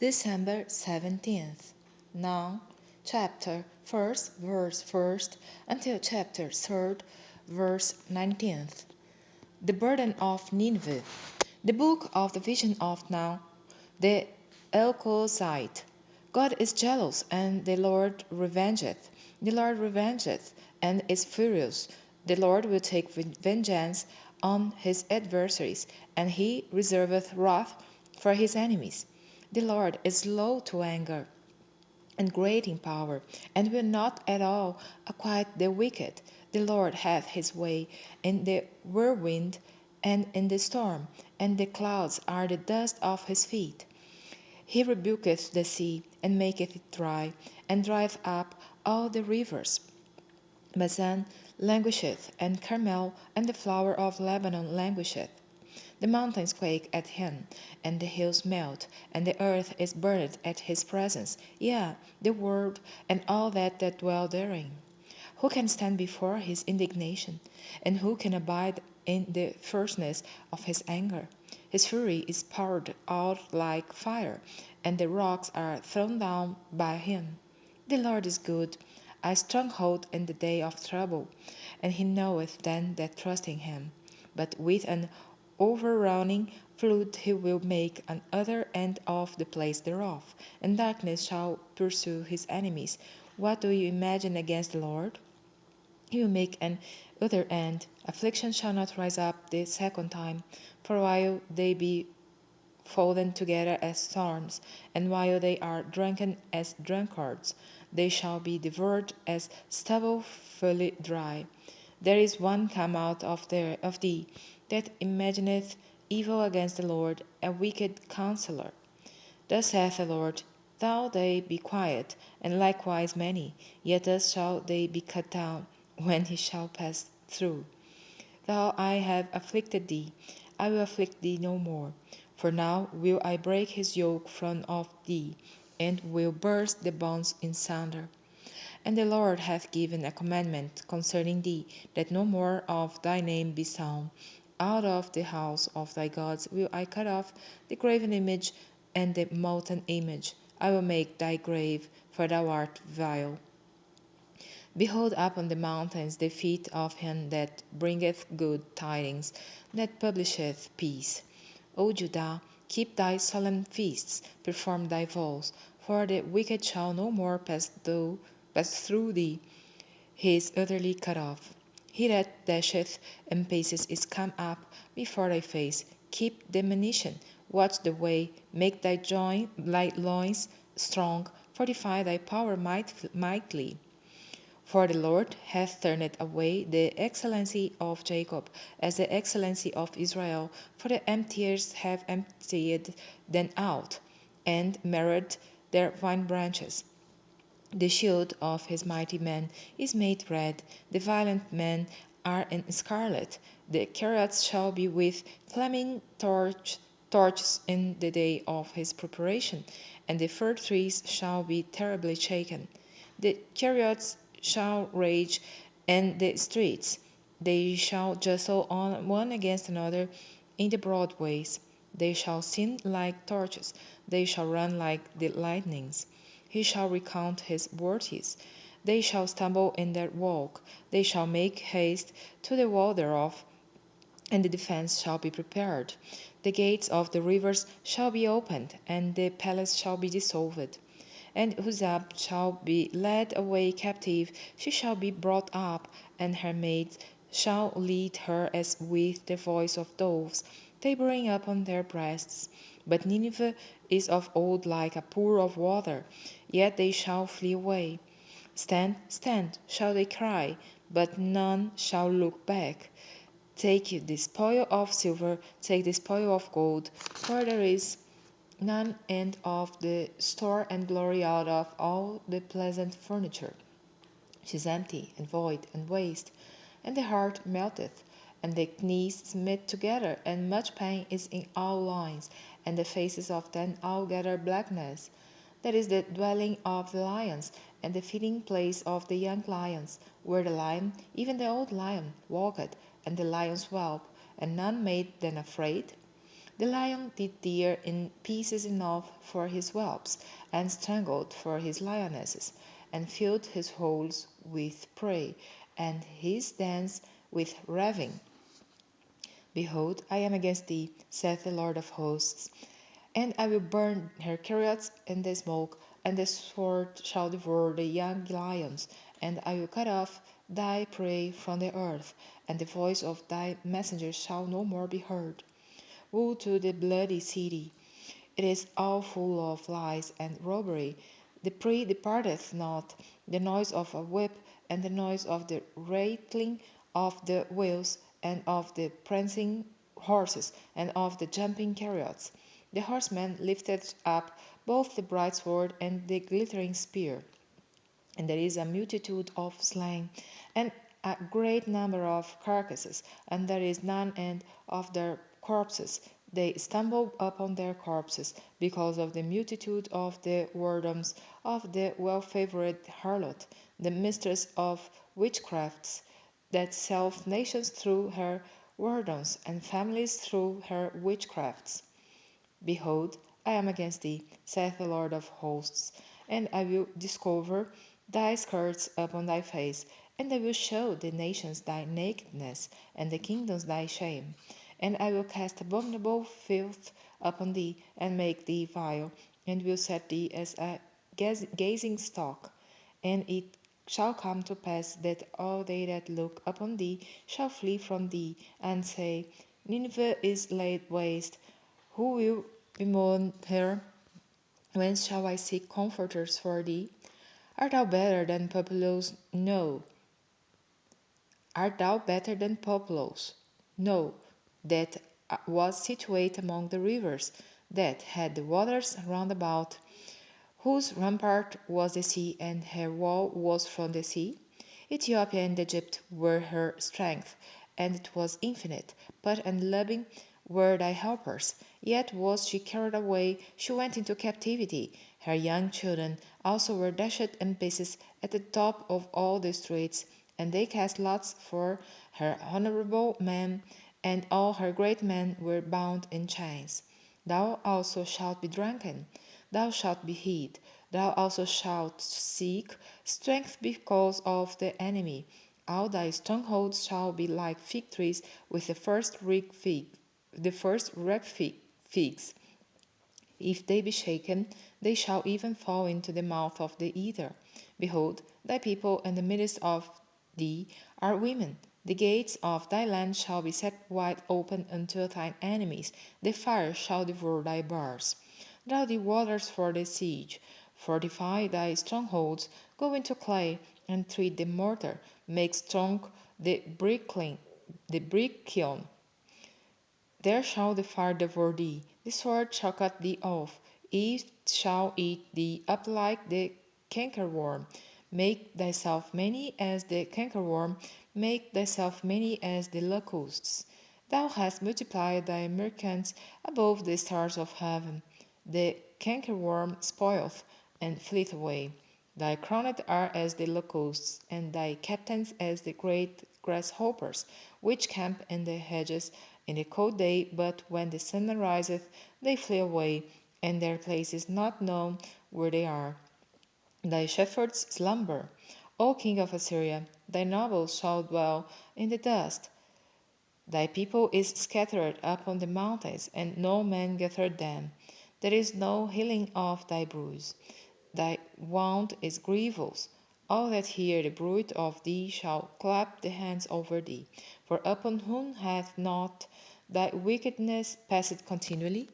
December 17th. Now, chapter 1st, verse 1st until chapter 3rd, verse 19th. The burden of Nineveh. The book of the vision of Nahum, the Elkoshite. God is jealous, and the Lord revengeth. The Lord revengeth, and is furious. The Lord will take vengeance on his adversaries, and he reserveth wrath for his enemies. The Lord is slow to anger, and great in power, and will not at all acquit the wicked. The Lord hath his way in the whirlwind and in the storm, and the clouds are the dust of his feet. He rebuketh the sea, and maketh it dry, and drieth up all the rivers. Bazan languisheth, and Carmel and the flower of Lebanon languisheth. The mountains quake at him, and the hills melt, and the earth is burned at his presence, yea, the world and all that dwell therein. Who can stand before his indignation? And who can abide in the fierceness of his anger? His fury is poured out like fire, and the rocks are thrown down by him. The Lord is good, a stronghold in the day of trouble, and he knoweth them that trust in him. But with an overrunning flood he will make an other end of the place thereof, and darkness shall pursue his enemies. What do you imagine against the Lord? He will make an other end. Affliction shall not rise up the second time, for while they be fallen together as storms, and while they are drunken as drunkards, they shall be devoured as stubble fully dry. There is one come out of thee that imagineth evil against the Lord, a wicked counsellor. Thus saith the Lord, though they be quiet, and likewise many, yet thus shall they be cut down, when he shall pass through. Though I have afflicted thee, I will afflict thee no more. For now will I break his yoke from off thee, and will burst the bonds in sunder. And the Lord hath given a commandment concerning thee, that no more of thy name be sown. Out of the house of thy gods will I cut off the graven image and the molten image. I will make thy grave, for thou art vile. Behold upon the mountains the feet of him that bringeth good tidings, that publisheth peace. O Judah, keep thy solemn feasts, perform thy vows, for the wicked shall no more pass through thee. He is utterly cut off. He that dasheth and paces is come up before thy face. Keep diminution, watch the way, make thy loins strong, fortify thy power mightily. For the Lord hath turned away the excellency of Jacob, as the excellency of Israel, for the emptiers have emptied them out, and marred their vine branches. The shield of his mighty men is made red, the valiant men are in scarlet. The chariots shall be with flaming torches in the day of his preparation, and the fir trees shall be terribly shaken. The chariots shall rage in the streets, they shall jostle on one against another in the broad ways. They shall sing like torches, they shall run like the lightnings. He shall recount his words, they shall stumble in their walk, they shall make haste to the wall thereof, and the defense shall be prepared. The gates of the rivers shall be opened, and the palace shall be dissolved. And Huzab shall be led away captive, she shall be brought up, and her maids shall lead her as with the voice of doves, tabering upon their breasts. But Nineveh is of old like a pool of water, yet they shall flee away. Stand, stand, shall they cry, but none shall look back. Take the spoil of silver, take the spoil of gold, for there is none end of the store and glory out of all the pleasant furniture. 'Tis empty, and void, and waste, and the heart melteth, and the knees smit together, and much pain is in all loins, and the faces of them altogether blackness. That is the dwelling of the lions, and the feeding place of the young lions, where the lion, even the old lion, walketh, and the lions whelp, and none made them afraid. The lion did tear in pieces enough for his whelps, and strangled for his lionesses, and filled his holes with prey, and his dens with ravine. Behold, I am against thee, saith the Lord of hosts, and I will burn her chariots in the smoke, and the sword shall devour the young lions, and I will cut off thy prey from the earth, and the voice of thy messengers shall no more be heard. Woe to the bloody city! It is all full of lies and robbery. The prey departeth not, the noise of a whip, and the noise of the rattling of the wheels, and of the prancing horses, and of the jumping chariots. The horseman lifted up both the bright sword and the glittering spear, and there is a multitude of slain, and a great number of carcasses, and there is none end of their corpses. They stumble upon their corpses, because of the multitude of the whoredoms of the well-favored harlot, the mistress of witchcrafts, that selleth nations through her whoredoms, and families through her witchcrafts. Behold, I am against thee, saith the Lord of hosts, and I will discover thy skirts upon thy face, and I will show the nations thy nakedness, and the kingdoms thy shame. And I will cast abominable filth upon thee, and make thee vile, and will set thee as a gazing stock. And it shall come to pass that all they that look upon thee shall flee from thee, and say, Nineveh is laid waste. Who will bemoan her? Whence shall I seek comforters for thee? Art thou better than Populos? No. Art thou better than Populos? No, that was situate among the rivers, that had the waters round about, whose rampart was the sea, and her wall was from the sea. Ethiopia and Egypt were her strength, and it was infinite. Put and Lubim were thy helpers. Yet was she carried away, she went into captivity. Her young children also were dashed in pieces at the top of all the streets, and they cast lots for her honorable men, and all her great men were bound in chains. Thou also shalt be drunken, thou shalt be hid, thou also shalt seek strength because of the enemy. All thy strongholds shall be like fig trees with the first figs. If they be shaken, they shall even fall into the mouth of the eater. Behold, thy people in the midst of thee are women. The gates of thy land shall be set wide open unto thine enemies. The fire shall devour thy bars. Draw thee waters for the siege. Fortify thy strongholds. Go into clay, and treat the mortar. Make strong the brick kiln. There shall the fire devour thee, the sword shall cut thee off, it shall eat thee up like the cankerworm. Make thyself many as the cankerworm, make thyself many as the locusts. Thou hast multiplied thy merchants above the stars of heaven. The cankerworm spoileth and fleeth away. Thy crowned are as the locusts, and thy captains as the great grasshoppers, which camp in the hedges in the cold day, but when the sun ariseth, they flee away, and their place is not known where they are. Thy shepherds slumber, O king of Assyria, thy nobles shall dwell in the dust. Thy people is scattered upon the mountains, and no man gathered them. There is no healing of thy bruise. Thy wound is grievous. All that hear the bruit of thee shall clap their hands over thee. For upon whom hath not thy wickedness passed continually?